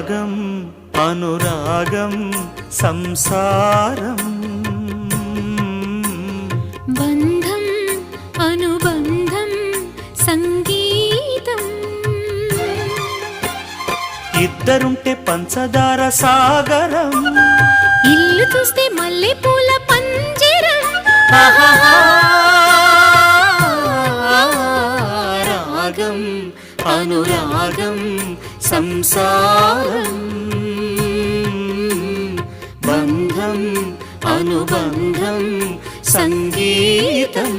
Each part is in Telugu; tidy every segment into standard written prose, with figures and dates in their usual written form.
రాగం అనురాగం సంసారం బంధం అనుబంధం సంగీతం ఇద్దరుంటే పంచదార సాగరం ఇల్లు చూస్తే మల్లె పూల పంజరం రాగం అనురాగం సంసారం బంధం అనుబంధం సంగీతం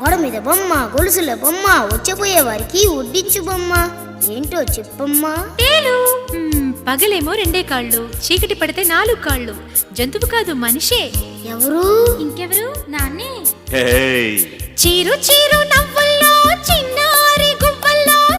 గోడ మీద బొమ్మ గొలుసుల బొమ్మ వచ్చపోయే వారికి వడ్డించు బొమ్మ ఏంటో చెప్పమ్మా తేలు పగలేమో 2 కాళ్ళు చీకటి పడితే 4 కాళ్ళు జంతువు కాదు మనిషే ఎవరు ఇంకెవరు నాన్నే హే చీరు చీరు నవ్వుల్లో చిన్న